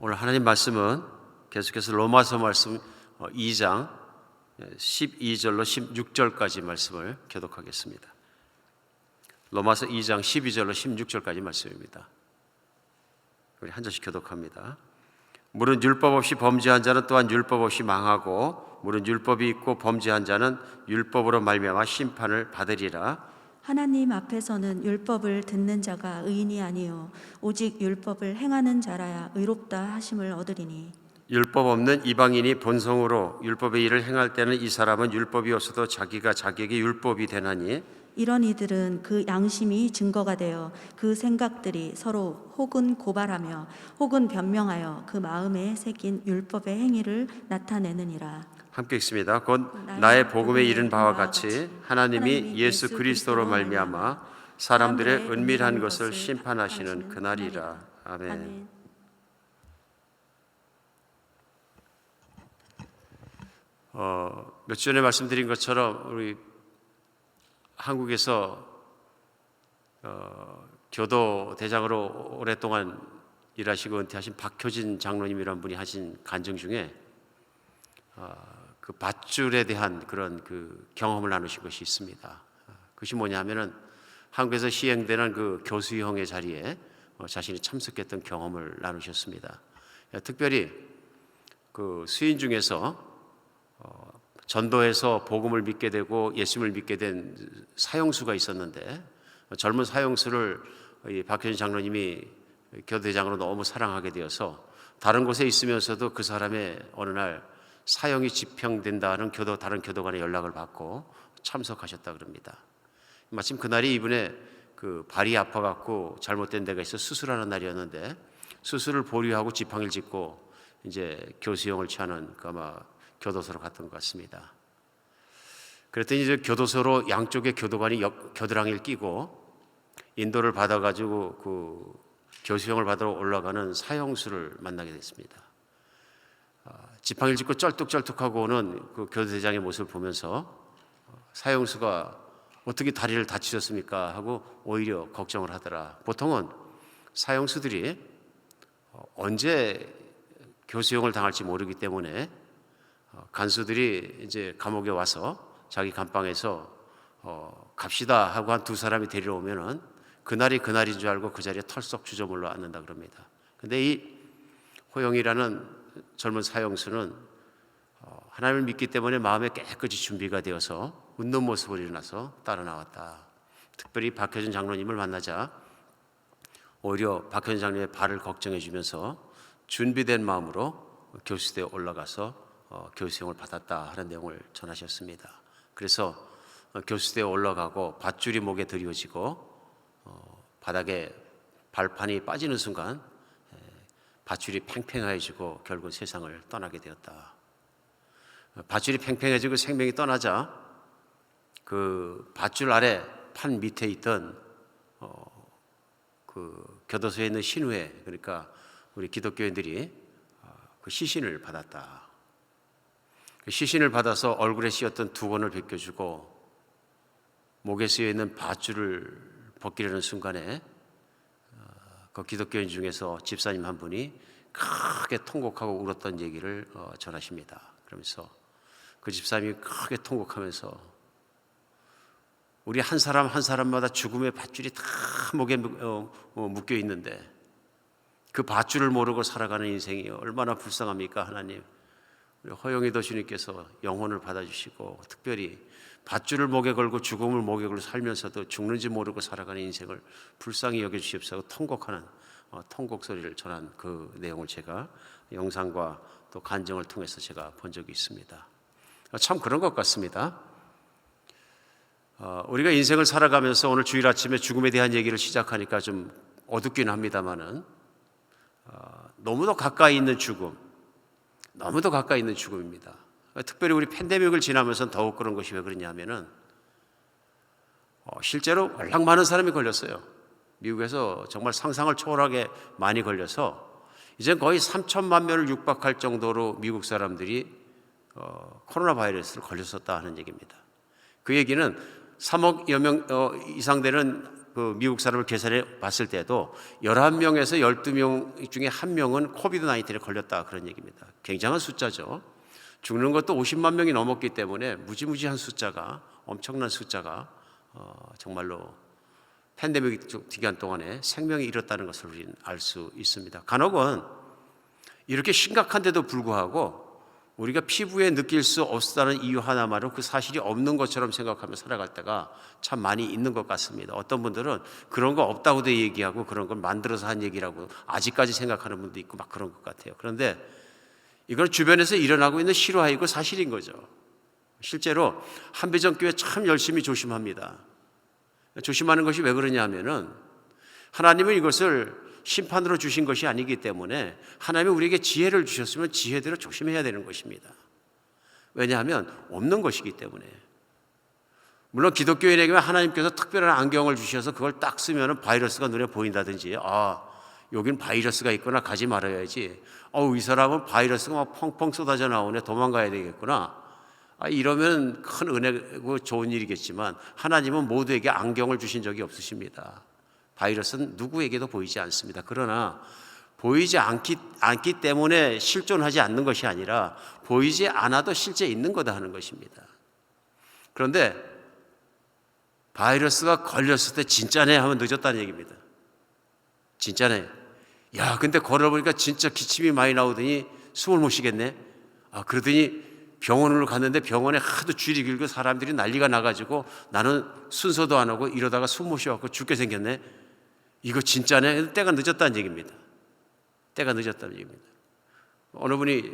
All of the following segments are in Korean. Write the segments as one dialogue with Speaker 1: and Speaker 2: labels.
Speaker 1: 오늘 하나님 말씀은 계속해서 로마서 말씀 2장 12절로 16절까지 말씀을 교독하겠습니다. 로마서 2장 12절로 16절까지 말씀입니다. 우리 한 절씩 교독합니다. 무릇 율법 없이 범죄한 자는 또한 율법 없이 망하고 무릇 율법이 있고 범죄한 자는 율법으로 말미암아 심판을 받으리라.
Speaker 2: 하나님 앞에서는 율법을 듣는 자가 의인이 아니요 오직 율법을 행하는 자라야 의롭다 하심을 얻으리니
Speaker 1: 율법 없는 이방인이 본성으로 율법의 일을 행할 때는 이 사람은 율법이 없어도 자기가 자기에게 율법이 되나니
Speaker 2: 이런 이들은 그 양심이 증거가 되어 그 생각들이 서로 혹은 고발하며 혹은 변명하여 그 마음에 새긴 율법의 행위를 나타내느니라.
Speaker 1: 함께 읽습니다. 곧 나의 복음에 이른 바와 같이 하나님이 예수 그리스도로 말미암아 사람들의 은밀한 것을 심판하시는 그날이라. 아멘. 몇 주 전에 말씀드린 것처럼 우리 한국에서 교도 대장으로 오랫동안 일하시고 은퇴하신 박효진 장로님이라는 분이 하신 간증 중에 그 밧줄에 대한 그런 그 경험을 나누신 것이 있습니다. 그것이 뭐냐면은 한국에서 시행되는 그 교수형의 자리에 자신이 참석했던 경험을 나누셨습니다. 특별히 그 수인 중에서 전도에서 복음을 믿게 되고 예수님을 믿게 된 사형수가 있었는데 젊은 사형수를 박효진 장로님이 교대장으로 너무 사랑하게 되어서 다른 곳에 있으면서도 그 사람의 어느 날 사형이 집행된다는 다른 교도관의 연락을 받고 참석하셨다 그럽니다. 마침 그날이 이분의 그 발이 아파갖고 잘못된 데가 있어 수술하는 날이었는데 수술을 보류하고 지팡이를 짚고 이제 교수형을 취하는 그 아마 교도소로 갔던 것 같습니다. 그랬더니 이제 교도소로 양쪽에 교도관이 겨드랑이를 끼고 인도를 받아가지고 그 교수형을 받으러 올라가는 사형수를 만나게 됐습니다. 지팡이를 짚고 쩔뚝쩔뚝하고 오는 그 교도대장의 모습을 보면서 사형수가 어떻게 다리를 다치셨습니까? 하고 오히려 걱정을 하더라. 보통은 사형수들이 언제 교수형을 당할지 모르기 때문에 간수들이 이제 감옥에 와서 자기 감방에서 갑시다 하고 한 두 사람이 데리러 오면은 그날이 그날인 줄 알고 그 자리에 털썩 주저물러 앉는다 그럽니다. 근데 이 호영이라는 젊은 사형수는 하나님을 믿기 때문에 마음에 깨끗이 준비가 되어서 웃는 모습으로 일어나서 따라 나왔다. 특별히 박효진 장로님을 만나자 오히려 박효진 장로님의 발을 걱정해 주면서 준비된 마음으로 교수대에 올라가서 교수형을 받았다 하는 내용을 전하셨습니다. 그래서 교수대에 올라가고 밧줄이 목에 드리워지고 바닥에 발판이 빠지는 순간 밧줄이 팽팽해지고 결국 세상을 떠나게 되었다. 밧줄이 팽팽해지고 생명이 떠나자 그 밧줄 아래 판 밑에 있던 그 교도소에 있는 신우회, 그러니까 우리 기독교인들이 그 시신을 받았다. 그 시신을 받아서 얼굴에 씌었던 두건을 벗겨주고 목에 쓰여 있는 밧줄을 벗기려는 순간에 그 기독교인 중에서 집사님 한 분이 크게 통곡하고 울었던 얘기를 전하십니다. 그러면서 그 집사님이 크게 통곡하면서 우리 한 사람 한 사람마다 죽음의 밧줄이 다 목에 묶여 있는데 그 밧줄을 모르고 살아가는 인생이 얼마나 불쌍합니까? 하나님, 우리 허영희도 주님께서 영혼을 받아주시고 특별히 밧줄을 목에 걸고 죽음을 목에 걸고 살면서도 죽는지 모르고 살아가는 인생을 불쌍히 여겨주시옵소서 하고 통곡하는 통곡 소리를 전한 그 내용을 제가 영상과 또 간증을 통해서 제가 본 적이 있습니다. 참 그런 것 같습니다. 우리가 인생을 살아가면서 오늘 주일 아침에 죽음에 대한 얘기를 시작하니까 좀 어둡긴 합니다만은 너무도 가까이 있는 죽음, 너무도 가까이 있는 죽음입니다. 특별히 우리 팬데믹을 지나면서 더욱 그런 것이 왜 그러냐면은 실제로 워낙 많은 사람이 걸렸어요. 미국에서 정말 상상을 초월하게 많이 걸려서 이제 거의 3천만 명을 육박할 정도로 미국 사람들이 코로나 바이러스를 걸렸었다 하는 얘기입니다. 그 얘기는 3억여 명 이상 되는 그 미국 사람을 계산해 봤을 때도 11명에서 12명 중에 1명은 코비드 19에 걸렸다 그런 얘기입니다. 굉장한 숫자죠. 죽는 것도 50만 명이 넘었기 때문에 무지무지한 숫자가, 엄청난 숫자가 정말로 팬데믹 기간 동안에 생명이 잃었다는 것을 우리는 알 수 있습니다. 간혹은 이렇게 심각한데도 불구하고 우리가 피부에 느낄 수 없다는 이유 하나만으로 그 사실이 없는 것처럼 생각하며 살아갈 때가 참 많이 있는 것 같습니다. 어떤 분들은 그런 거 없다고도 얘기하고 그런 걸 만들어서 한 얘기라고 아직까지 생각하는 분도 있고 막 그런 것 같아요. 그런데 이건 주변에서 일어나고 있는 실화이고 사실인 거죠. 실제로 한비전교회 참 열심히 조심합니다. 조심하는 것이 왜 그러냐 하면은 하나님은 이것을 심판으로 주신 것이 아니기 때문에 하나님이 우리에게 지혜를 주셨으면 지혜대로 조심해야 되는 것입니다. 왜냐하면 없는 것이기 때문에. 물론 기독교인에게는 하나님께서 특별한 안경을 주셔서 그걸 딱 쓰면 바이러스가 눈에 보인다든지, 여긴 바이러스가 있구나, 가지 말아야지. 이 사람은 바이러스가 막 펑펑 쏟아져 나오네, 도망가야 되겠구나. 이러면 큰 은혜고 좋은 일이겠지만 하나님은 모두에게 안경을 주신 적이 없으십니다. 바이러스는 누구에게도 보이지 않습니다. 그러나 보이지 않기 때문에 실존하지 않는 것이 아니라 보이지 않아도 실제 있는 거다 하는 것입니다. 그런데 바이러스가 걸렸을 때 진짜네 하면 늦었다는 얘기입니다. 진짜네. 야, 근데 걸어보니까 진짜 기침이 많이 나오더니 숨을 못 쉬겠네. 그러더니 병원으로 갔는데 병원에 하도 줄이 길고 사람들이 난리가 나가지고 나는 순서도 안 하고 이러다가 숨 못 쉬어갖고 죽게 생겼네. 이거 진짜네. 때가 늦었다는 얘기입니다. 때가 늦었다는 얘기입니다. 어느 분이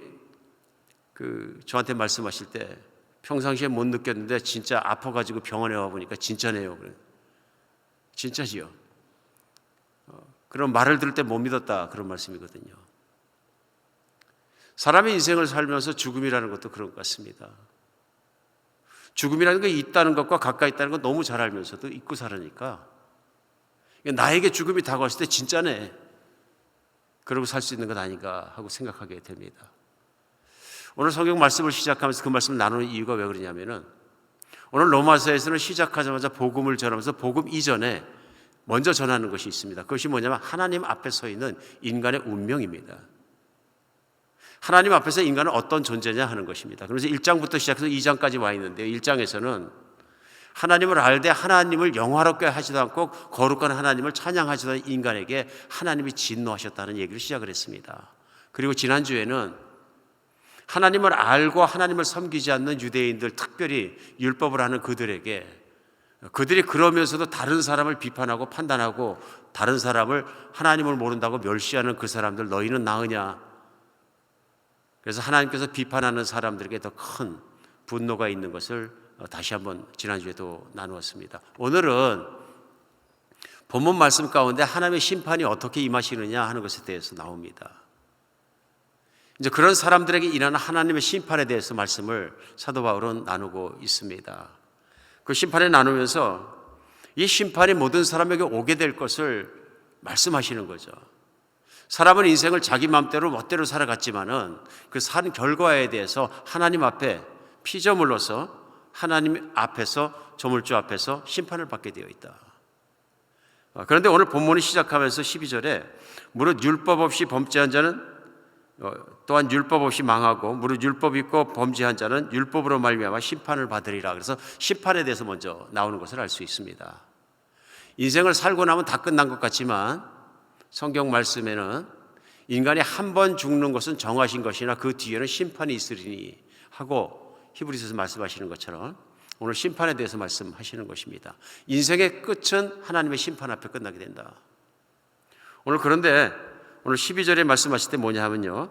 Speaker 1: 저한테 말씀하실 때 평상시에 못 느꼈는데 진짜 아파가지고 병원에 와보니까 진짜네요. 그래. 진짜지요. 그런 말을 들을 때 못 믿었다 그런 말씀이거든요. 사람의 인생을 살면서 죽음이라는 것도 그런 것 같습니다. 죽음이라는 게 있다는 것과 가까이 있다는 것 너무 잘 알면서도 잊고 살으니까 나에게 죽음이 다가왔을 때 진짜네. 그러고 살 수 있는 것 아닌가 하고 생각하게 됩니다. 오늘 성경 말씀을 시작하면서 그 말씀을 나누는 이유가 왜 그러냐면은 오늘 로마서에서는 시작하자마자 복음을 전하면서 복음 이전에 먼저 전하는 것이 있습니다. 그것이 뭐냐면 하나님 앞에 서 있는 인간의 운명입니다. 하나님 앞에서 인간은 어떤 존재냐 하는 것입니다. 그래서 1장부터 시작해서 2장까지 와 있는데요. 1장에서는 하나님을 알되 하나님을 영화롭게 하지도 않고 거룩한 하나님을 찬양하시던 인간에게 하나님이 진노하셨다는 얘기를 시작을 했습니다. 그리고 지난주에는 하나님을 알고 하나님을 섬기지 않는 유대인들, 특별히 율법을 하는 그들에게 그들이 그러면서도 다른 사람을 비판하고 판단하고 다른 사람을 하나님을 모른다고 멸시하는 그 사람들, 너희는 나으냐? 그래서 하나님께서 비판하는 사람들에게 더 큰 분노가 있는 것을 다시 한번 지난주에도 나누었습니다. 오늘은 본문 말씀 가운데 하나님의 심판이 어떻게 임하시느냐 하는 것에 대해서 나옵니다. 이제 그런 사람들에게 일하는 하나님의 심판에 대해서 말씀을 사도 바울은 나누고 있습니다. 그 심판을 나누면서 이 심판이 모든 사람에게 오게 될 것을 말씀하시는 거죠. 사람은 인생을 자기 마음대로 멋대로 살아갔지만은 그 산 결과에 대해서 하나님 앞에 피조물로서 하나님 앞에서 조물주 앞에서 심판을 받게 되어 있다. 그런데 오늘 본문이 시작하면서 12절에 무릇 율법 없이 범죄한 자는 또한 율법 없이 망하고 무릇 율법 있고 범죄한 자는 율법으로 말미암아 심판을 받으리라. 그래서 심판에 대해서 먼저 나오는 것을 알 수 있습니다. 인생을 살고 나면 다 끝난 것 같지만 성경 말씀에는 인간이 한 번 죽는 것은 정하신 것이나 그 뒤에는 심판이 있으리니 하고 히브리서에서 말씀하시는 것처럼 오늘 심판에 대해서 말씀하시는 것입니다. 인생의 끝은 하나님의 심판 앞에 끝나게 된다. 그런데 오늘 12절에 말씀하실 때 뭐냐 하면요,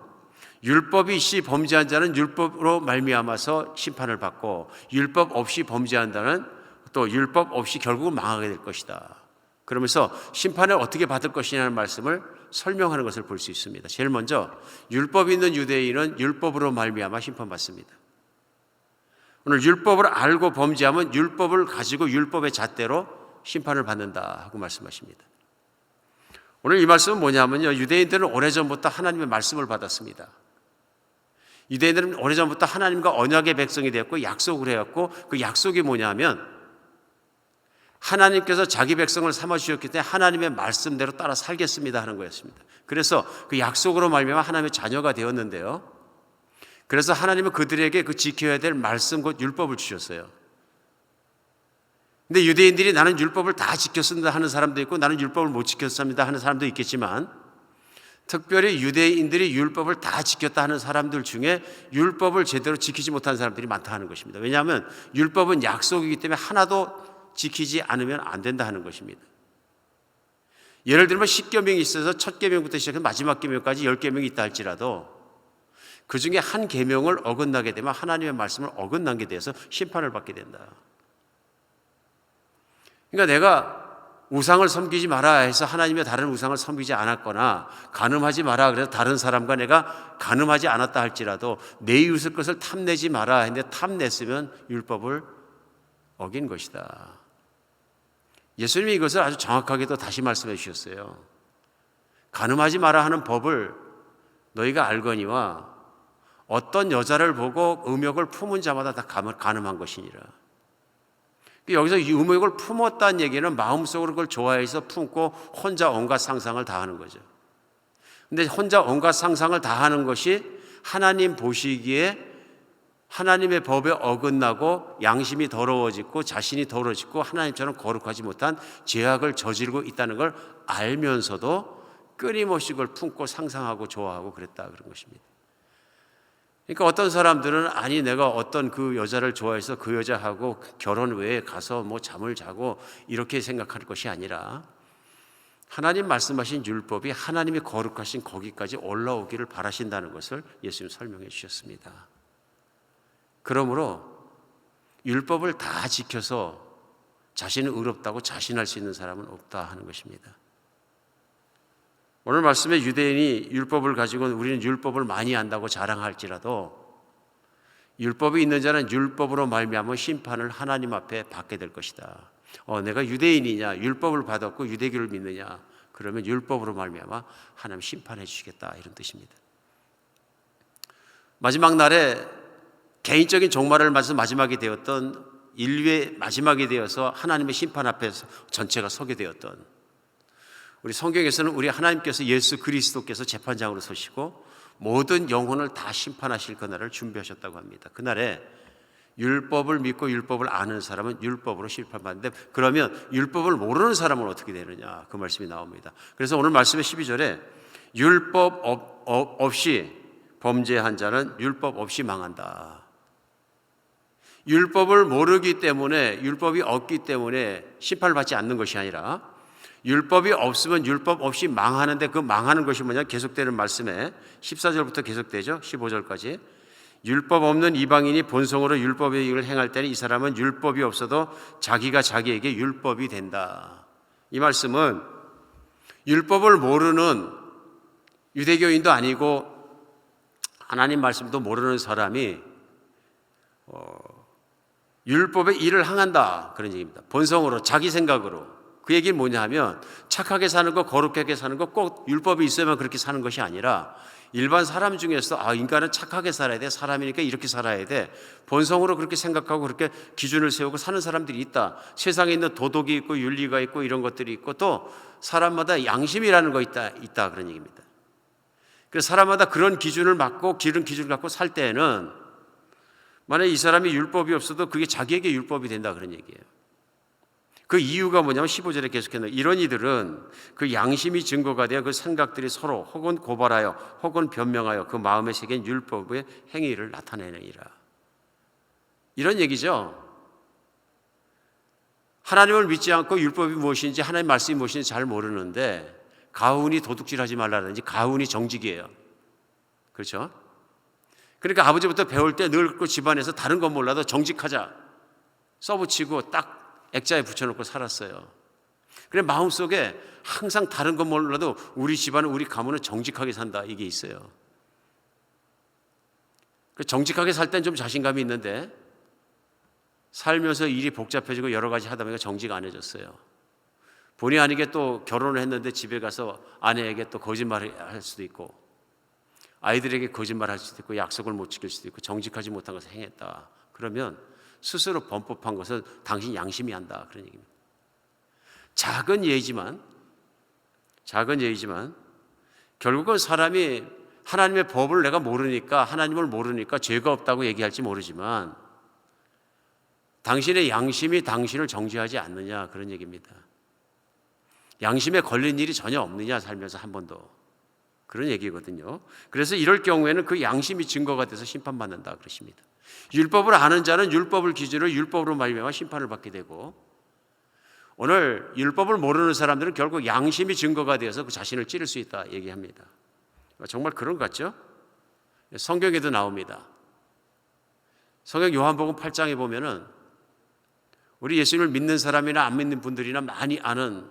Speaker 1: 율법이 있이 범죄한 자는 율법으로 말미암아서 심판을 받고 율법 없이 범죄한 자는 또 율법 없이 결국은 망하게 될 것이다. 그러면서 심판을 어떻게 받을 것이냐는 말씀을 설명하는 것을 볼 수 있습니다. 제일 먼저 율법이 있는 유대인은 율법으로 말미암아 심판받습니다. 오늘 율법을 알고 범죄하면 율법을 가지고 율법의 잣대로 심판을 받는다 하고 말씀하십니다. 오늘 이 말씀은 뭐냐면요, 유대인들은 오래전부터 하나님의 말씀을 받았습니다. 유대인들은 오래전부터 하나님과 언약의 백성이 되었고 약속을 해왔고 그 약속이 뭐냐면 하나님께서 자기 백성을 삼아주셨기 때문에 하나님의 말씀대로 따라 살겠습니다 하는 거였습니다. 그래서 그 약속으로 말미암아 하나님의 자녀가 되었는데요. 그래서 하나님은 그들에게 그 지켜야 될 말씀 곧 율법을 주셨어요. 근데 유대인들이 나는 율법을 다 지켰습니다 하는 사람도 있고 나는 율법을 못 지켰습니다 하는 사람도 있겠지만, 특별히 유대인들이 율법을 다 지켰다 하는 사람들 중에 율법을 제대로 지키지 못한 사람들이 많다 하는 것입니다. 왜냐하면 율법은 약속이기 때문에 하나도 지키지 않으면 안 된다 하는 것입니다. 예를 들면 10계명이 있어서 첫 계명부터 시작해서 마지막 계명까지 10계명이 있다 할지라도 그 중에 한 계명을 어긋나게 되면 하나님의 말씀을 어긋난 게 돼서 심판을 받게 된다. 그러니까 내가 우상을 섬기지 마라 해서 하나님의 다른 우상을 섬기지 않았거나 간음하지 마라 그래서 다른 사람과 내가 간음하지 않았다 할지라도 내 이웃의 것을 탐내지 마라 했는데 탐냈으면 율법을 어긴 것이다. 예수님이 이것을 아주 정확하게도 다시 말씀해 주셨어요. 간음하지 마라 하는 법을 너희가 알거니와 어떤 여자를 보고 음욕을 품은 자마다 다 간음한 것이니라. 여기서 이 음욕을 품었다는 얘기는 마음속으로 그걸 좋아해서 품고 혼자 온갖 상상을 다 하는 거죠. 근데 혼자 온갖 상상을 다 하는 것이 하나님 보시기에 하나님의 법에 어긋나고 양심이 더러워지고 자신이 더러워지고 하나님처럼 거룩하지 못한 죄악을 저지르고 있다는 걸 알면서도 끊임없이 그걸 품고 상상하고 좋아하고 그랬다 그런 것입니다. 그러니까 어떤 사람들은 아니 내가 어떤 그 여자를 좋아해서 그 여자하고 결혼 외에 가서 뭐 잠을 자고 이렇게 생각할 것이 아니라 하나님 말씀하신 율법이 하나님이 거룩하신 거기까지 올라오기를 바라신다는 것을 예수님 설명해 주셨습니다. 그러므로 율법을 다 지켜서 자신은 의롭다고 자신할 수 있는 사람은 없다 하는 것입니다. 오늘 말씀에 유대인이 율법을 가지고 우리는 율법을 많이 안다고 자랑할지라도 율법이 있는 자는 율법으로 말미암아 심판을 하나님 앞에 받게 될 것이다. 내가 유대인이냐 율법을 받았고 유대교를 믿느냐 그러면 율법으로 말미암아 하나님 심판해 주시겠다 이런 뜻입니다. 마지막 날에 개인적인 종말을 맞아서 마지막이 되었던 인류의 마지막이 되어서 하나님의 심판 앞에서 전체가 서게 되었던 우리 성경에서는 우리 하나님께서 예수 그리스도께서 재판장으로 서시고 모든 영혼을 다 심판하실 그날을 준비하셨다고 합니다. 그날에 율법을 믿고 율법을 아는 사람은 율법으로 심판받는데 그러면 율법을 모르는 사람은 어떻게 되느냐 그 말씀이 나옵니다. 그래서 오늘 말씀의 12절에 율법 없이 범죄한 자는 율법 없이 망한다. 율법을 모르기 때문에 율법이 없기 때문에 심판을 받지 않는 것이 아니라 율법이 없으면 율법 없이 망하는데 그 망하는 것이 뭐냐 계속되는 말씀에 14절부터 계속되죠. 15절까지 율법 없는 이방인이 본성으로 율법의 일을 행할 때는 이 사람은 율법이 없어도 자기가 자기에게 율법이 된다. 이 말씀은 율법을 모르는 유대교인도 아니고 하나님 말씀도 모르는 사람이 율법의 일을 행한다 그런 얘기입니다. 본성으로 자기 생각으로. 그 얘기는 뭐냐 하면 착하게 사는 거 거룩하게 사는 거 꼭 율법이 있어야만 그렇게 사는 것이 아니라 일반 사람 중에서 인간은 착하게 살아야 돼 사람이니까 이렇게 살아야 돼 본성으로 그렇게 생각하고 그렇게 기준을 세우고 사는 사람들이 있다. 세상에 있는 도덕이 있고 윤리가 있고 이런 것들이 있고 또 사람마다 양심이라는 거 있다 그런 얘기입니다. 그래서 사람마다 그런 기준을 맞고 기른 기준을 갖고 살 때에는 만약에 이 사람이 율법이 없어도 그게 자기에게 율법이 된다 그런 얘기예요. 그 이유가 뭐냐면 15절에 계속했는데 이런 이들은 그 양심이 증거가 되어 그 생각들이 서로 혹은 고발하여 혹은 변명하여 그 마음에 새긴 율법의 행위를 나타내느니라. 이런 얘기죠. 하나님을 믿지 않고 율법이 무엇인지 하나님의 말씀이 무엇인지 잘 모르는데 가훈이 도둑질하지 말라든지 가훈이 정직이에요. 그렇죠? 그러니까 아버지부터 배울 때 늘 그 집안에서 다른 건 몰라도 정직하자 써붙이고 딱 액자에 붙여놓고 살았어요. 그래 마음속에 항상 다른 건 몰라도 우리 집안은 우리 가문은 정직하게 산다 이게 있어요. 정직하게 살 땐 좀 자신감이 있는데 살면서 일이 복잡해지고 여러 가지 하다 보니까 정직 안 해졌어요. 본의 아니게 또 결혼을 했는데 집에 가서 아내에게 또 거짓말을 할 수도 있고 아이들에게 거짓말할 수도 있고 약속을 못 지킬 수도 있고 정직하지 못한 것을 행했다. 그러면 스스로 범법한 것은 당신 양심이 한다 그런 얘기입니다. 작은 예이지만 결국은 사람이 하나님의 법을 내가 모르니까, 하나님을 모르니까 죄가 없다고 얘기할지 모르지만 당신의 양심이 당신을 정죄하지 않느냐, 그런 얘기입니다. 양심에 걸린 일이 전혀 없느냐, 살면서 한 번도. 그런 얘기거든요. 그래서 이럴 경우에는 그 양심이 증거가 돼서 심판받는다 그러십니다. 율법을 아는 자는 율법을 기준으로 율법으로 말미암아 심판을 받게 되고, 오늘 율법을 모르는 사람들은 결국 양심이 증거가 되어서 그 자신을 찌를 수 있다 얘기합니다. 정말 그런 것 같죠? 성경에도 나옵니다. 성경 요한복음 8장에 보면은 우리 예수님을 믿는 사람이나 안 믿는 분들이나 많이 아는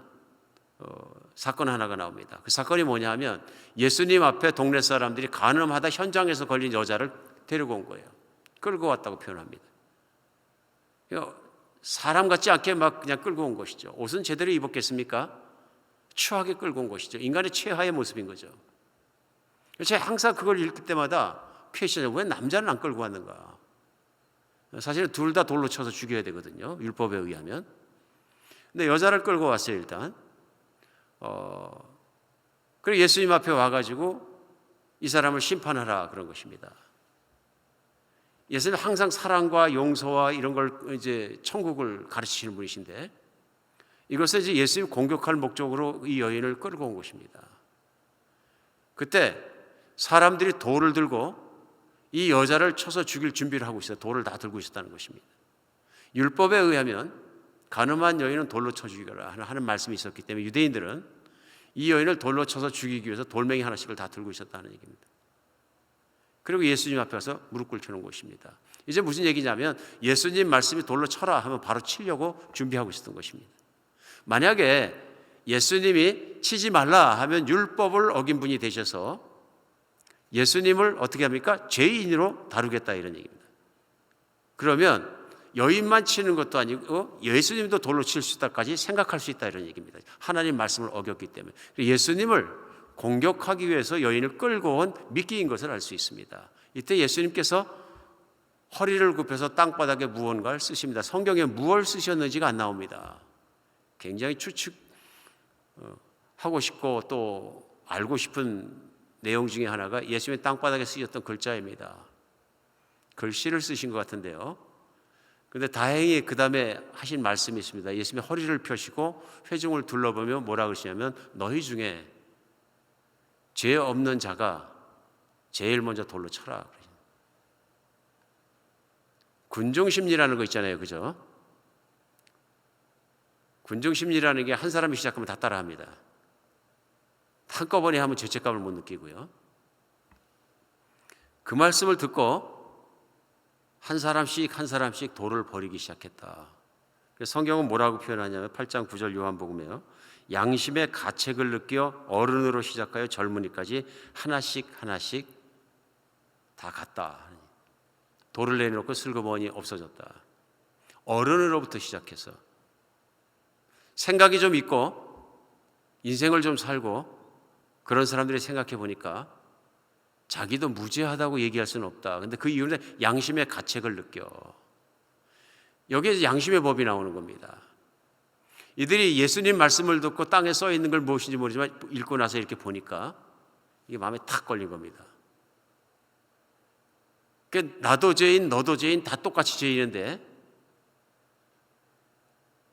Speaker 1: 사건 하나가 나옵니다. 그 사건이 뭐냐 하면 예수님 앞에 동네 사람들이 간음하다 현장에서 걸린 여자를 데리고 온 거예요. 끌고 왔다고 표현합니다. 사람 같지 않게 막 그냥 끌고 온 것이죠. 옷은 제대로 입었겠습니까? 추하게 끌고 온 것이죠. 인간의 최하의 모습인 거죠. 제가 항상 그걸 읽을 때마다 퀘션이에요. 왜 남자는 안 끌고 왔는가? 사실은 둘 다 돌로 쳐서 죽여야 되거든요. 율법에 의하면. 근데 여자를 끌고 왔어요, 일단. 그리고 예수님 앞에 와가지고 이 사람을 심판하라 그런 것입니다. 예수님 항상 사랑과 용서와 이런 걸 이제 천국을 가르치시는 분이신데, 이것을 이제 예수님 공격할 목적으로 이 여인을 끌고 온 것입니다. 그때 사람들이 돌을 들고 이 여자를 쳐서 죽일 준비를 하고 있어요. 돌을 다 들고 있었다는 것입니다. 율법에 의하면 간음한 여인은 돌로 쳐 죽이라 하는 말씀이 있었기 때문에 유대인들은 이 여인을 돌로 쳐서 죽이기 위해서 돌멩이 하나씩을 다 들고 있었다는 얘기입니다. 그리고 예수님 앞에 와서 무릎 꿇혀놓은 것입니다. 이제 무슨 얘기냐면 예수님 말씀이 돌로 쳐라 하면 바로 치려고 준비하고 있었던 것입니다. 만약에 예수님이 치지 말라 하면 율법을 어긴 분이 되셔서 예수님을 어떻게 합니까? 죄인으로 다루겠다 이런 얘기입니다. 그러면 여인만 치는 것도 아니고 예수님도 돌로 칠 수 있다까지 생각할 수 있다 이런 얘기입니다. 하나님 말씀을 어겼기 때문에. 예수님을 공격하기 위해서 여인을 끌고 온 미끼인 것을 알 수 있습니다. 이때 예수님께서 허리를 굽혀서 땅바닥에 무언가를 쓰십니다. 성경에 무엇을 쓰셨는지가 안 나옵니다. 굉장히 추측하고 싶고 또 알고 싶은 내용 중에 하나가 예수님의 땅바닥에 쓰셨던 글자입니다. 글씨를 쓰신 것 같은데요. 그런데 다행히 그 다음에 하신 말씀이 있습니다. 예수님이 허리를 펴시고 회중을 둘러보며 뭐라 그러시냐면 너희 중에 죄 없는 자가 제일 먼저 돌로 쳐라. 군중심리라는 거 있잖아요. 그죠? 군중심리라는 게 한 사람이 시작하면 다 따라합니다. 한꺼번에 하면 죄책감을 못 느끼고요. 그 말씀을 듣고 한 사람씩 돌을 버리기 시작했다. 그래서 성경은 뭐라고 표현하냐면 8장 9절 요한복음에요. 양심의 가책을 느껴 어른으로 시작하여 젊은이까지 하나씩 다 갔다. 돌을 내놓고 슬그머니 없어졌다. 어른으로부터 시작해서 생각이 좀 있고 인생을 좀 살고 그런 사람들이 생각해 보니까 자기도 무죄하다고 얘기할 수는 없다. 근데 그 이유는 양심의 가책을 느껴. 여기에 양심의 법이 나오는 겁니다. 이들이 예수님 말씀을 듣고 땅에 써 있는 걸 무엇인지 모르지만 읽고 나서 이렇게 보니까 이게 마음에 탁 걸린 겁니다. 그러니까 나도 죄인, 너도 죄인, 다 똑같이 죄인인데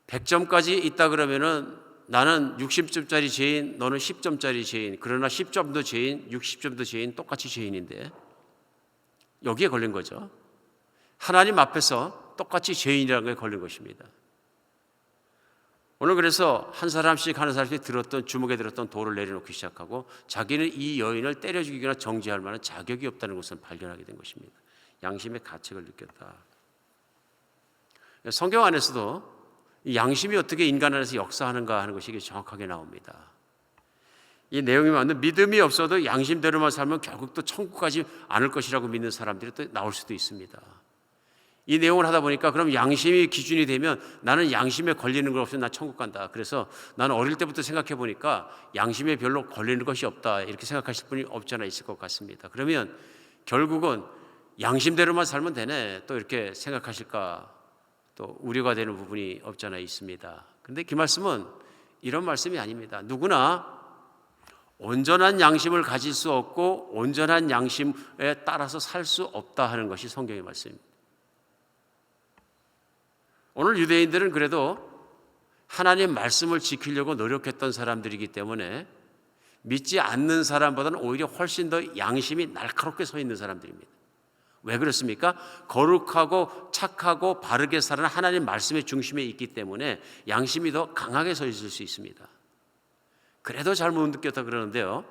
Speaker 1: 100점까지 있다 그러면은 나는 60점짜리 죄인, 너는 10점짜리 죄인. 그러나 10점도 죄인, 60점도 죄인, 똑같이 죄인인데 여기에 걸린 거죠. 하나님 앞에서 똑같이 죄인이라는 거에 걸린 것입니다. 오늘 그래서 한 사람씩 주먹에 들었던 돌을 내려놓기 시작하고 자기는 이 여인을 때려 죽이거나 정죄할 만한 자격이 없다는 것을 발견하게 된 것입니다. 양심의 가책을 느꼈다. 성경 안에서도 이 양심이 어떻게 인간 안에서 역사하는가 하는 것이 정확하게 나옵니다. 이 내용이 맞는 믿음이 없어도 양심대로만 살면 결국 또 천국 가지 않을 것이라고 믿는 사람들이 또 나올 수도 있습니다. 이 내용을 하다 보니까 그럼 양심이 기준이 되면 나는 양심에 걸리는 것 없으면 나 천국 간다. 그래서 나는 어릴 때부터 생각해 보니까 양심에 별로 걸리는 것이 없다. 이렇게 생각하실 분이 없지 않아 있을 것 같습니다. 그러면 결국은 양심대로만 살면 되네. 또 이렇게 생각하실까 또 우려가 되는 부분이 없지 않아 있습니다. 그런데 그 말씀은 이런 말씀이 아닙니다. 누구나 온전한 양심을 가질 수 없고 온전한 양심에 따라서 살 수 없다 하는 것이 성경의 말씀입니다. 오늘 유대인들은 그래도 하나님 말씀을 지키려고 노력했던 사람들이기 때문에 믿지 않는 사람보다는 오히려 훨씬 더 양심이 날카롭게 서 있는 사람들입니다. 왜 그렇습니까? 거룩하고 착하고 바르게 사는 하나님 말씀의 중심에 있기 때문에 양심이 더 강하게 서 있을 수 있습니다. 그래도 잘 못 느꼈다 그러는데요.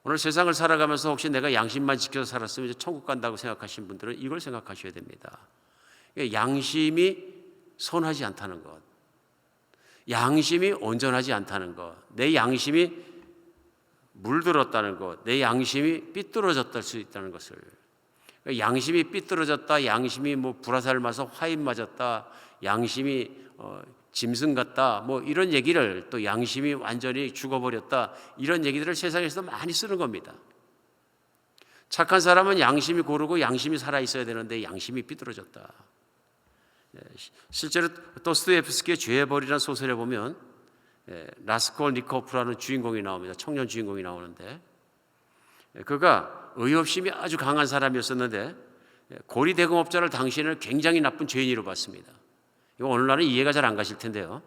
Speaker 1: 오늘 세상을 살아가면서 혹시 내가 양심만 지켜서 살았으면 이제 천국 간다고 생각하시는 분들은 이걸 생각하셔야 됩니다. 양심이 선하지 않다는 것, 양심이 온전하지 않다는 것, 내 양심이 물들었다는 것, 내 양심이 삐뚤어졌을 수 있다는 것을. 양심이 삐뚤어졌다, 양심이 불화살 맞아서 화인 맞았다, 양심이 짐승 같다, 이런 얘기를, 또 양심이 완전히 죽어버렸다, 이런 얘기들을 세상에서도 많이 쓰는 겁니다. 착한 사람은 양심이 고르고 양심이 살아 있어야 되는데 양심이 삐뚤어졌다. 실제로 도스토옙스키의 죄의 벌이라는 소설에 보면 라스콜니코프라는 주인공이 나옵니다. 청년 주인공이 나오는데, 그가 의협심이 아주 강한 사람이었었는데 고리대금업자를 당시에는 굉장히 나쁜 죄인으로 봤습니다. 이거 오늘날은 이해가 잘 안 가실 텐데요.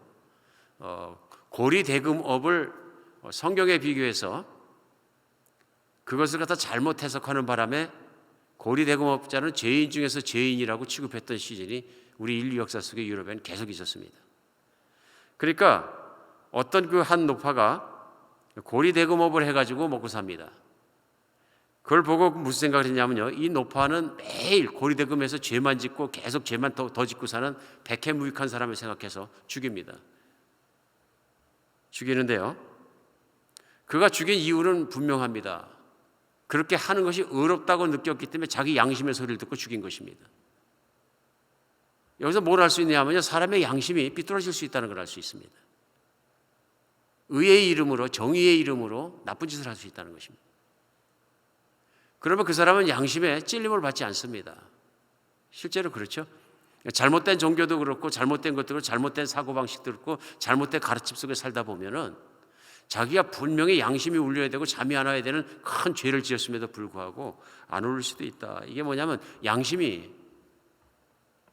Speaker 1: 고리대금업을 성경에 비교해서 그것을 갖다 잘못 해석하는 바람에 고리대금업자는 죄인 중에서 죄인이라고 취급했던 시절이 우리 인류 역사 속에 유럽에는 계속 있었습니다. 그러니까 어떤 그 한 노파가 고리대금업을 해가지고 먹고 삽니다. 그걸 보고 무슨 생각을 했냐면요, 이 노파는 매일 고리대금에서 죄만 짓고 계속 죄만 더 짓고 사는 백해무익한 사람을 생각해서 죽입니다. 죽이는데요, 그가 죽인 이유는 분명합니다. 그렇게 하는 것이 의롭다고 느꼈기 때문에 자기 양심의 소리를 듣고 죽인 것입니다. 여기서 뭘 알 수 있냐면요, 사람의 양심이 삐뚤어질 수 있다는 걸 알 수 있습니다. 의의 이름으로, 정의의 이름으로 나쁜 짓을 할 수 있다는 것입니다. 그러면 그 사람은 양심에 찔림을 받지 않습니다. 실제로 그렇죠. 잘못된 종교도 그렇고 잘못된 것들고 잘못된 사고방식도 그렇고 잘못된 가르침 속에 살다 보면은 자기가 분명히 양심이 울려야 되고 잠이 안 와야 되는 큰 죄를 지었음에도 불구하고 안 울릴 수도 있다. 이게 뭐냐면 양심이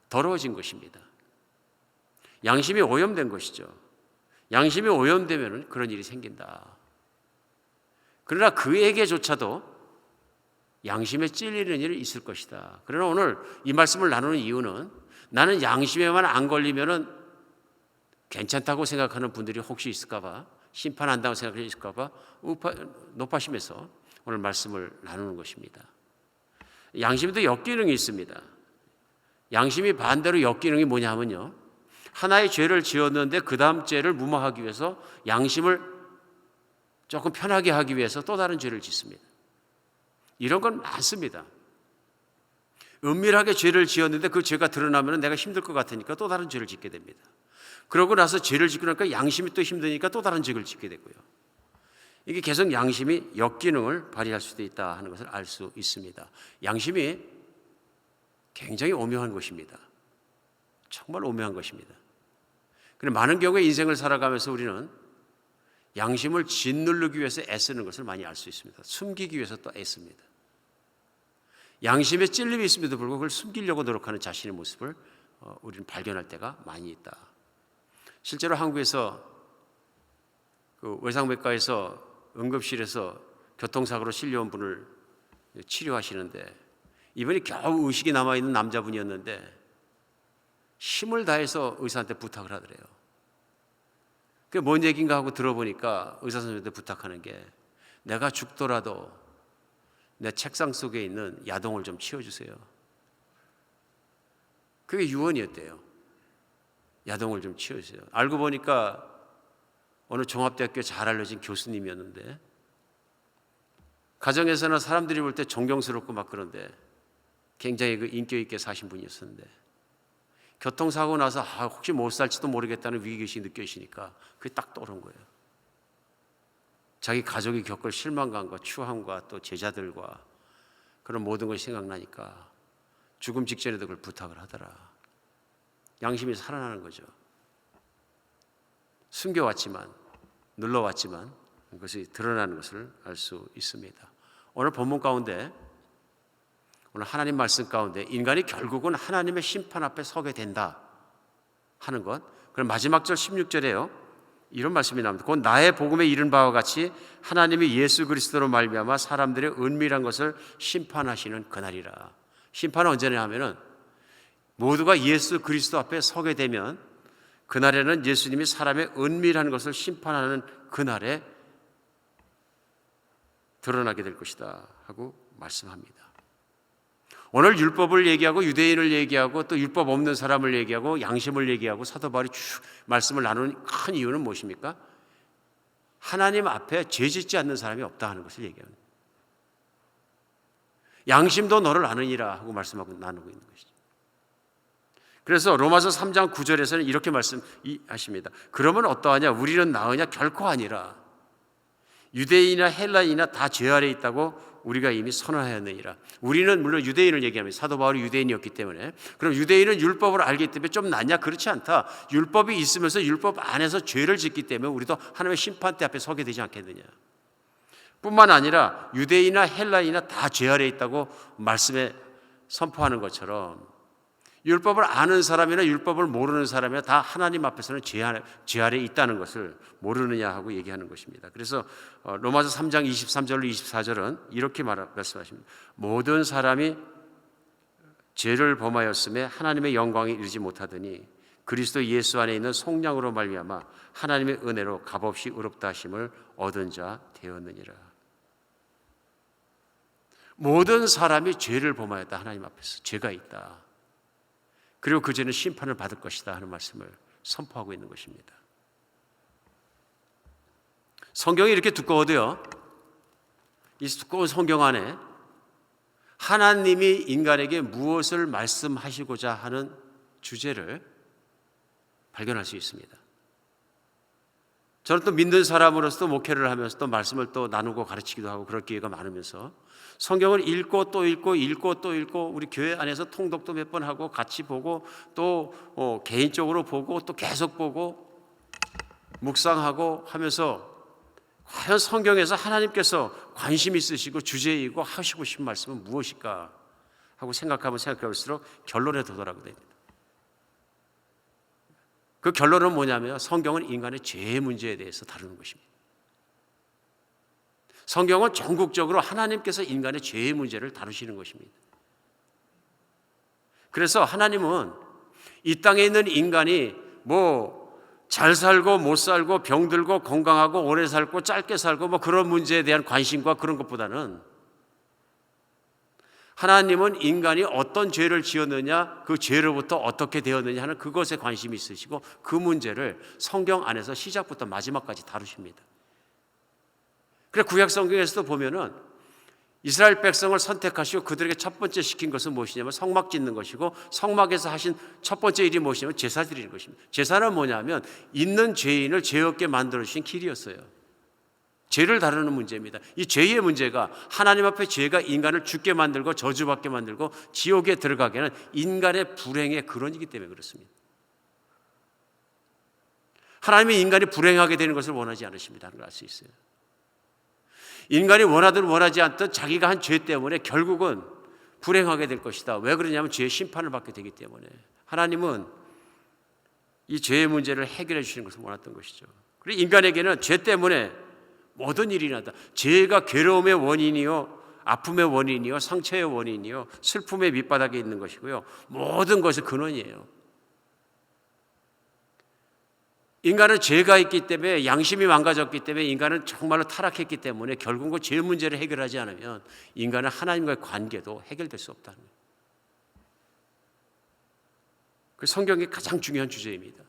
Speaker 1: 더러워진 것입니다. 양심이 오염된 것이죠. 양심이 오염되면 그런 일이 생긴다. 그러나 그에게조차도 양심에 찔리는 일이 있을 것이다. 그러나 오늘 이 말씀을 나누는 이유는 나는 양심에만 안 걸리면은 괜찮다고 생각하는 분들이 혹시 있을까 봐, 심판한다고 생각할까 봐 높아심에서 오늘 말씀을 나누는 것입니다. 양심도 역기능이 있습니다. 양심이 반대로 역기능이 뭐냐 하면요, 하나의 죄를 지었는데 그 다음 죄를 무마하기 위해서 양심을 조금 편하게 하기 위해서 또 다른 죄를 짓습니다. 이런 건 많습니다. 은밀하게 죄를 지었는데 그 죄가 드러나면 내가 힘들 것 같으니까 또 다른 죄를 짓게 됩니다. 그러고 나서 죄를 짓고 나니까 양심이 또 힘드니까 또 다른 죄를 짓게 되고요. 이게 계속 양심이 역기능을 발휘할 수도 있다 하는 것을 알 수 있습니다. 양심이 굉장히 오묘한 것입니다. 정말 오묘한 것입니다. 그런데 많은 경우에 인생을 살아가면서 우리는 양심을 짓누르기 위해서 애쓰는 것을 많이 알 수 있습니다. 숨기기 위해서 또 애씁니다. 양심에 찔림이 있음에도 불구하고 그걸 숨기려고 노력하는 자신의 모습을 우리는 발견할 때가 많이 있다. 실제로 한국에서 그 외상외과에서 응급실에서 교통사고로 실려온 분을 치료하시는데 이분이 겨우 의식이 남아있는 남자분이었는데 힘을 다해서 의사한테 부탁을 하더래요. 그게 뭔 얘기인가 하고 들어보니까 의사 선생님한테 부탁하는 게, 내가 죽더라도 내 책상 속에 있는 야동을 좀 치워주세요. 그게 유언이었대요. 야동을 좀 치워주세요. 알고 보니까 어느 종합대학교 잘 알려진 교수님이었는데, 가정에서는 사람들이 볼 때 존경스럽고 막 그런데 굉장히 그 인격 있게 사신 분이었었는데, 교통사고 나서 혹시 못 살지도 모르겠다는 위기의식이 느껴지니까 그게 딱 떠오른 거예요. 자기 가족이 겪을 실망감과 추함과 또 제자들과 그런 모든 것이 생각나니까 죽음 직전에도 그걸 부탁을 하더라. 양심이 살아나는 거죠. 숨겨왔지만, 눌러왔지만 그것이 드러나는 것을 알 수 있습니다. 오늘 본문 가운데, 오늘 하나님 말씀 가운데 인간이 결국은 하나님의 심판 앞에 서게 된다 하는 것. 그럼 마지막 절 16절에요. 이런 말씀이 나옵니다. 곧 나의 복음에 이른 바와 같이 하나님이 예수 그리스도로 말미암아 사람들의 은밀한 것을 심판하시는 그날이라. 심판은 언제냐 하면은 모두가 예수 그리스도 앞에 서게 되면 그날에는 예수님이 사람의 은밀한 것을 심판하는 그날에 드러나게 될 것이다 하고 말씀합니다. 오늘 율법을 얘기하고 유대인을 얘기하고 또 율법 없는 사람을 얘기하고 양심을 얘기하고 사도 바울이 쭉 말씀을 나누는 큰 이유는 무엇입니까? 하나님 앞에 죄짓지 않는 사람이 없다 하는 것을 얘기합니다. 양심도 너를 아느니라 하고 말씀하고 나누고 있는 것이죠. 그래서 로마서 3장 9절에서는 이렇게 말씀하십니다. 그러면 어떠하냐? 우리는 나으냐? 결코 아니라. 유대인이나 헬라인이나 다 죄 아래 있다고 우리가 이미 선언하였느니라. 우리는 물론 유대인을 얘기합니다. 사도 바울이 유대인이었기 때문에. 그럼 유대인은 율법을 알기 때문에 좀 낫냐? 그렇지 않다. 율법이 있으면서 율법 안에서 죄를 짓기 때문에 우리도 하나님의 심판대 앞에 서게 되지 않겠느냐. 뿐만 아니라 유대인이나 헬라인이나 다 죄 아래 있다고 말씀에 선포하는 것처럼 율법을 아는 사람이나 율법을 모르는 사람이나 다 하나님 앞에서는 죄 아래 있다는 것을 모르느냐 하고 얘기하는 것입니다. 그래서 로마서 3장 23절로 24절은 이렇게 말씀하십니다. 모든 사람이 죄를 범하였음에 하나님의 영광에 이르지 못하더니 그리스도 예수 안에 있는 속량으로 말미암아 하나님의 은혜로 값없이 의롭다 하심을 얻은 자 되었느니라. 모든 사람이 죄를 범하였다. 하나님 앞에서 죄가 있다. 그리고 그 죄는 심판을 받을 것이다 하는 말씀을 선포하고 있는 것입니다. 성경이 이렇게 두꺼워도요, 이 두꺼운 성경 안에 하나님이 인간에게 무엇을 말씀하시고자 하는 주제를 발견할 수 있습니다. 저는 또 믿는 사람으로서 또 목회를 하면서 또 말씀을 또 나누고 가르치기도 하고 그럴 기회가 많으면서 성경을 읽고 또 읽고 우리 교회 안에서 통독도 몇 번 하고 같이 보고 또 개인적으로 보고 또 계속 보고 묵상하고 하면서 과연 성경에서 하나님께서 관심 있으시고 주제이고 하시고 싶은 말씀은 무엇일까 하고 생각해볼수록 결론에 도달하게 됩니다. 그 결론은 뭐냐면 성경은 인간의 죄의 문제에 대해서 다루는 것입니다. 성경은 전국적으로 하나님께서 인간의 죄의 문제를 다루시는 것입니다. 그래서 하나님은 이 땅에 있는 인간이 잘 살고 못 살고 병들고 건강하고 오래 살고 짧게 살고 그런 문제에 대한 관심과 그런 것보다는 하나님은 인간이 어떤 죄를 지었느냐, 그 죄로부터 어떻게 되었느냐 하는 그것에 관심이 있으시고 그 문제를 성경 안에서 시작부터 마지막까지 다루십니다. 그래서 구약 성경에서도 보면은 이스라엘 백성을 선택하시고 그들에게 첫 번째 시킨 것은 무엇이냐면 성막 짓는 것이고 성막에서 하신 첫 번째 일이 무엇이냐면 제사 드리는 것입니다. 제사는 뭐냐면 있는 죄인을 죄 없게 만들어주신 길이었어요. 죄를 다루는 문제입니다. 이 죄의 문제가 하나님 앞에 죄가 인간을 죽게 만들고 저주받게 만들고 지옥에 들어가게 하는 인간의 불행의 근원이기 때문에 그렇습니다. 하나님이 인간이 불행하게 되는 것을 원하지 않으십니다. 알 수 있어요. 인간이 원하든 원하지 않든 자기가 한 죄 때문에 결국은 불행하게 될 것이다. 왜 그러냐면 죄의 심판을 받게 되기 때문에 하나님은 이 죄의 문제를 해결해 주시는 것을 원했던 것이죠. 그리고 인간에게는 죄 때문에 모든 일이 나다. 죄가 괴로움의 원인이요, 아픔의 원인이요, 상처의 원인이요, 슬픔의 밑바닥에 있는 것이고요. 모든 것의 근원이에요. 인간은 죄가 있기 때문에 양심이 망가졌기 때문에 인간은 정말로 타락했기 때문에 결국은 그 죄 문제를 해결하지 않으면 인간은 하나님과의 관계도 해결될 수 없다는 거예요. 그 성경의 가장 중요한 주제입니다.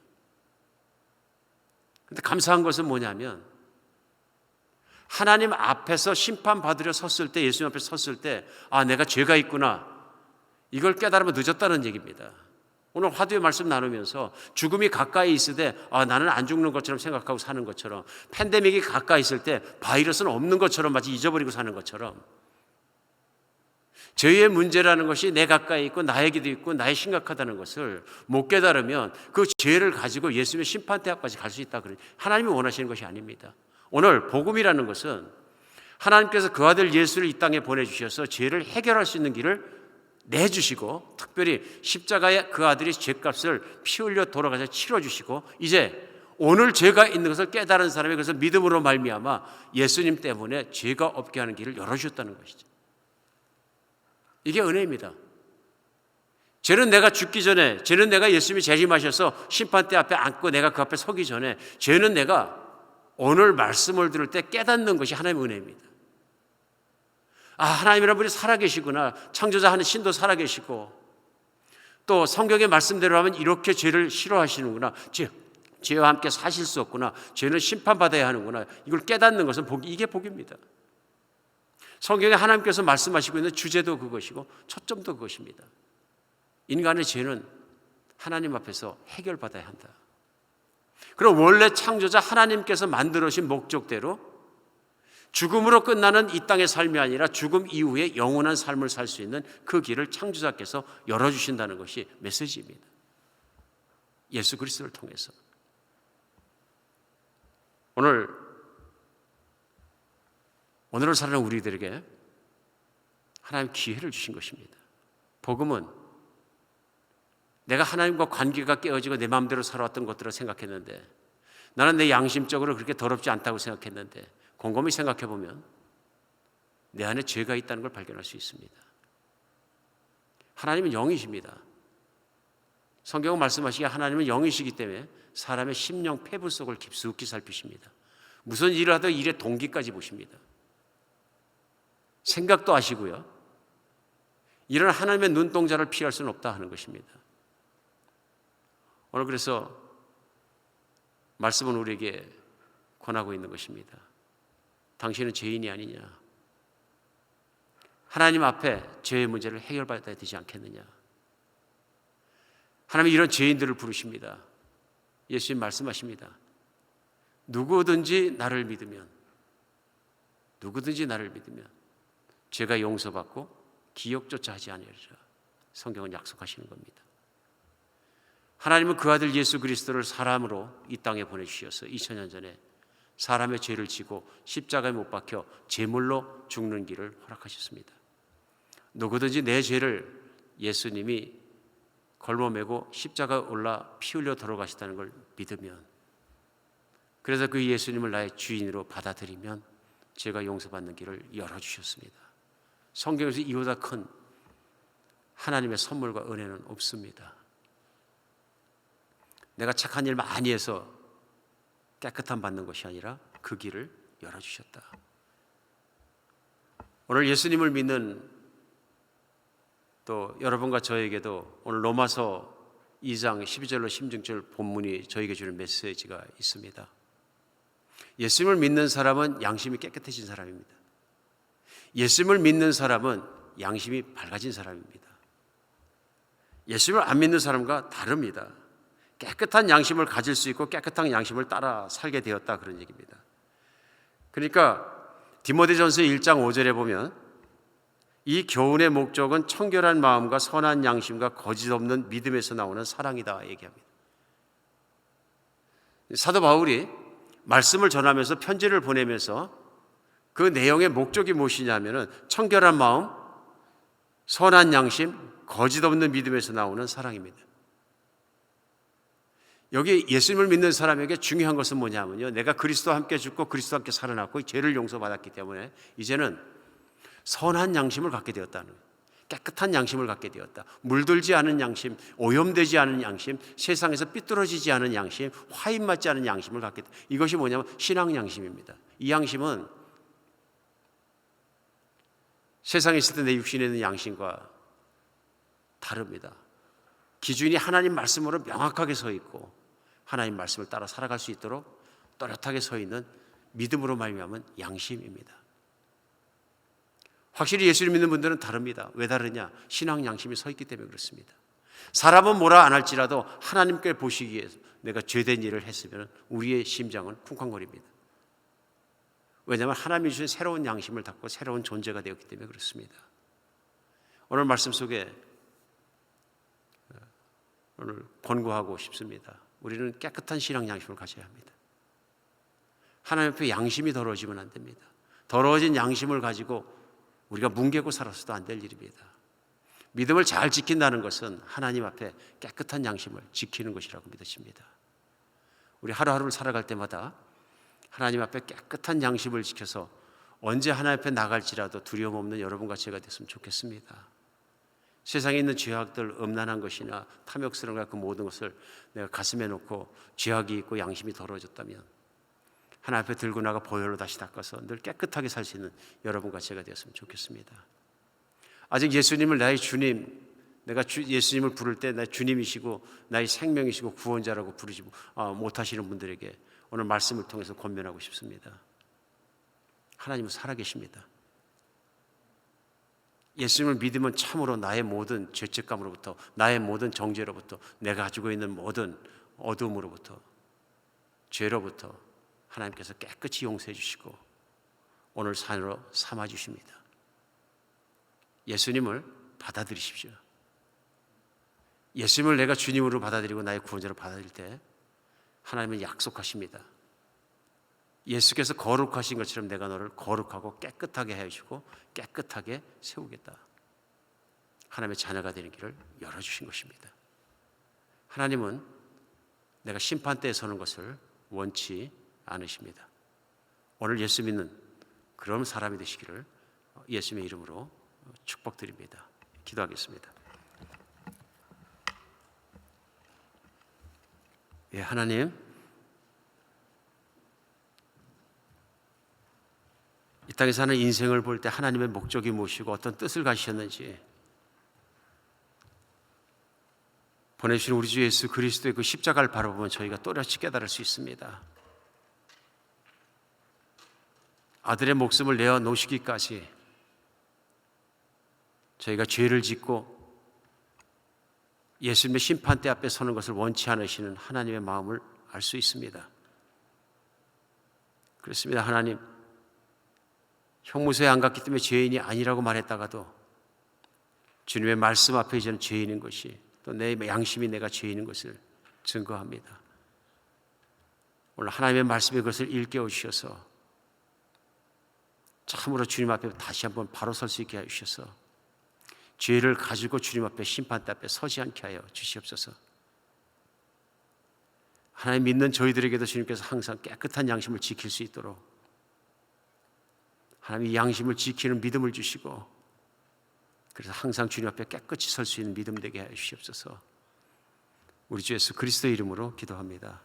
Speaker 1: 그런데 감사한 것은 뭐냐면 하나님 앞에서 심판받으려 섰을 때, 예수님 앞에 섰을 때 내가 죄가 있구나 이걸 깨달으면 늦었다는 얘기입니다. 오늘 화두의 말씀 나누면서 죽음이 가까이 있으되 나는 안 죽는 것처럼 생각하고 사는 것처럼, 팬데믹이 가까이 있을 때 바이러스는 없는 것처럼 마치 잊어버리고 사는 것처럼 죄의 문제라는 것이 내 가까이 있고 나에게도 있고 나의 심각하다는 것을 못 깨달으면 그 죄를 가지고 예수님의 심판대 앞까지 갈 수 있다. 하나님이 원하시는 것이 아닙니다. 오늘 복음이라는 것은 하나님께서 그 아들 예수를 이 땅에 보내주셔서 죄를 해결할 수 있는 길을 내주시고, 특별히 십자가에 그 아들이 죄값을 피 흘려 돌아가서 치러주시고, 이제 오늘 죄가 있는 것을 깨달은 사람이 그래서 믿음으로 말미암아 예수님 때문에 죄가 없게 하는 길을 열어주셨다는 것이죠. 이게 은혜입니다. 죄는 내가 죽기 전에, 죄는 내가 예수님이 재림하셔서 심판대 앞에 앉고 내가 그 앞에 서기 전에, 죄는 내가 오늘 말씀을 들을 때 깨닫는 것이 하나님의 은혜입니다. 아, 하나님이라는 분이 살아계시구나. 창조자 하는 신도 살아계시고, 또 성경의 말씀대로 하면 이렇게 죄를 싫어하시는구나. 죄와 함께 사실 수 없구나. 죄는 심판받아야 하는구나. 이걸 깨닫는 것은 이게 복입니다. 성경에 하나님께서 말씀하시고 있는 주제도 그것이고 초점도 그것입니다. 인간의 죄는 하나님 앞에서 해결받아야 한다. 그럼 원래 창조자 하나님께서 만들어진 목적대로 죽음으로 끝나는 이 땅의 삶이 아니라 죽음 이후에 영원한 삶을 살 수 있는 그 길을 창조자께서 열어주신다는 것이 메시지입니다. 예수 그리스도를 통해서. 오늘을 사는 우리들에게 하나님 기회를 주신 것입니다. 복음은 내가 하나님과 관계가 깨어지고 내 마음대로 살아왔던 것들을 생각했는데, 나는 내 양심적으로 그렇게 더럽지 않다고 생각했는데, 곰곰이 생각해 보면 내 안에 죄가 있다는 걸 발견할 수 있습니다. 하나님은 영이십니다. 성경은 말씀하시기에 하나님은 영이시기 때문에 사람의 심령 폐부 속을 깊숙이 살피십니다. 무슨 일을 하든 일의 동기까지 보십니다. 생각도 아시고요. 이런 하나님의 눈동자를 피할 수는 없다 하는 것입니다. 오늘 그래서 말씀은 우리에게 권하고 있는 것입니다. 당신은 죄인이 아니냐? 하나님 앞에 죄의 문제를 해결받아야 되지 않겠느냐? 하나님이 이런 죄인들을 부르십니다. 예수님 말씀하십니다. 누구든지 나를 믿으면 죄가 용서받고 기억조차 하지 아니하리라. 성경은 약속하시는 겁니다. 하나님은 그 아들 예수 그리스도를 사람으로 이 땅에 보내주셔서 2000년 전에 사람의 죄를 지고 십자가에 못 박혀 제물로 죽는 길을 허락하셨습니다. 누구든지 내 죄를 예수님이 걸머매고 십자가에 올라 피 흘려 돌아가셨다는 걸 믿으면, 그래서 그 예수님을 나의 주인으로 받아들이면 죄가 용서받는 길을 열어주셨습니다. 성경에서 이보다 큰 하나님의 선물과 은혜는 없습니다. 내가 착한 일 많이 해서 깨끗함 받는 것이 아니라 그 길을 열어주셨다. 오늘 예수님을 믿는 또 여러분과 저에게도 오늘 로마서 2장 12절로 16절 본문이 저에게 주는 메시지가 있습니다. 예수님을 믿는 사람은 양심이 깨끗해진 사람입니다. 예수님을 믿는 사람은 양심이 밝아진 사람입니다. 예수님을 안 믿는 사람과 다릅니다. 깨끗한 양심을 가질 수 있고 깨끗한 양심을 따라 살게 되었다, 그런 얘기입니다. 그러니까 디모데전서 1장 5절에 보면 이 교훈의 목적은 청결한 마음과 선한 양심과 거짓 없는 믿음에서 나오는 사랑이다 얘기합니다. 사도 바울이 말씀을 전하면서 편지를 보내면서 그 내용의 목적이 무엇이냐면은 청결한 마음, 선한 양심, 거짓 없는 믿음에서 나오는 사랑입니다. 여기 예수님을 믿는 사람에게 중요한 것은 뭐냐면요, 내가 그리스도와 함께 죽고 그리스도와 함께 살아났고 죄를 용서받았기 때문에 이제는 선한 양심을 갖게 되었다는 거예요. 깨끗한 양심을 갖게 되었다. 물들지 않은 양심, 오염되지 않은 양심, 세상에서 삐뚤어지지 않은 양심, 화인 맞지 않은 양심을 갖게 되었다. 이것이 뭐냐면 신앙 양심입니다. 이 양심은 세상에 있을 때 내 육신에 있는 양심과 다릅니다. 기준이 하나님 말씀으로 명확하게 서 있고 하나님 말씀을 따라 살아갈 수 있도록 또렷하게 서 있는 믿음으로 말미암은 양심입니다. 확실히 예수를 믿는 분들은 다릅니다. 왜 다르냐? 신앙 양심이 서 있기 때문에 그렇습니다. 사람은 뭐라 안 할지라도 하나님께 보시기에 내가 죄된 일을 했으면 우리의 심장은 쿵쾅거립니다. 왜냐하면 하나님이 주신 새로운 양심을 갖고 새로운 존재가 되었기 때문에 그렇습니다. 오늘 말씀 속에 오늘 권고하고 싶습니다. 우리는 깨끗한 신앙 양심을 가져야 합니다. 하나님 앞에 양심이 더러워지면 안 됩니다. 더러워진 양심을 가지고 우리가 뭉개고 살아서도 안 될 일입니다. 믿음을 잘 지킨다는 것은 하나님 앞에 깨끗한 양심을 지키는 것이라고 믿으십니다. 우리 하루하루를 살아갈 때마다 하나님 앞에 깨끗한 양심을 지켜서 언제 하나님 앞에 나갈지라도 두려움 없는 여러분과 제가 됐으면 좋겠습니다. 세상에 있는 죄악들, 음란한 것이나 탐욕스러운 것, 그 모든 것을 내가 가슴에 놓고 죄악이 있고 양심이 더러워졌다면 하나님 앞에 들고 나가 보혈로 다시 닦아서 늘 깨끗하게 살 수 있는 여러분과 제가 되었으면 좋겠습니다. 아직 예수님을 나의 주님, 내가 예수님을 부를 때 나의 주님이시고 나의 생명이시고 구원자라고 부르지 못하시는 분들에게 오늘 말씀을 통해서 권면하고 싶습니다. 하나님은 살아계십니다. 예수님을 믿으면 참으로 나의 모든 죄책감으로부터, 나의 모든 정죄로부터, 내가 가지고 있는 모든 어두움으로부터, 죄로부터 하나님께서 깨끗이 용서해 주시고 오늘 산으로 삼아 주십니다. 예수님을 받아들이십시오. 예수님을 내가 주님으로 받아들이고 나의 구원자로 받아들일 때 하나님은 약속하십니다. 예수께서 거룩하신 것처럼 내가 너를 거룩하고 깨끗하게 해주고 깨끗하게 세우겠다. 하나님의 자녀가 되는 길을 열어주신 것입니다. 하나님은 내가 심판대에 서는 것을 원치 않으십니다. 오늘 예수 믿는 그런 사람이 되시기를 예수님의 이름으로 축복드립니다. 기도하겠습니다. 예, 하나님, 이 땅에 사는 인생을 볼 때 하나님의 목적이 무엇이고 어떤 뜻을 가지셨는지 보내주신 우리 주 예수 그리스도의 그 십자가를 바라보면 저희가 또렷이 깨달을 수 있습니다. 아들의 목숨을 내어 놓으시기까지 저희가 죄를 짓고 예수님의 심판대 앞에 서는 것을 원치 않으시는 하나님의 마음을 알 수 있습니다. 그렇습니다. 하나님, 형무소에 안 갔기 때문에 죄인이 아니라고 말했다가도 주님의 말씀 앞에 저는 죄인인 것이, 또 내 양심이 내가 죄인인 것을 증거합니다. 오늘 하나님의 말씀에 그것을 일깨워 주셔서 참으로 주님 앞에 다시 한번 바로 설 수 있게 해주셔서 죄를 가지고 주님 앞에 심판대 앞에 서지 않게 하여 주시옵소서. 하나님 믿는 저희들에게도 주님께서 항상 깨끗한 양심을 지킬 수 있도록 하나님 이 양심을 지키는 믿음을 주시고, 그래서 항상 주님 앞에 깨끗이 설 수 있는 믿음 되게 해 주시옵소서. 우리 주 예수 그리스도의 이름으로 기도합니다.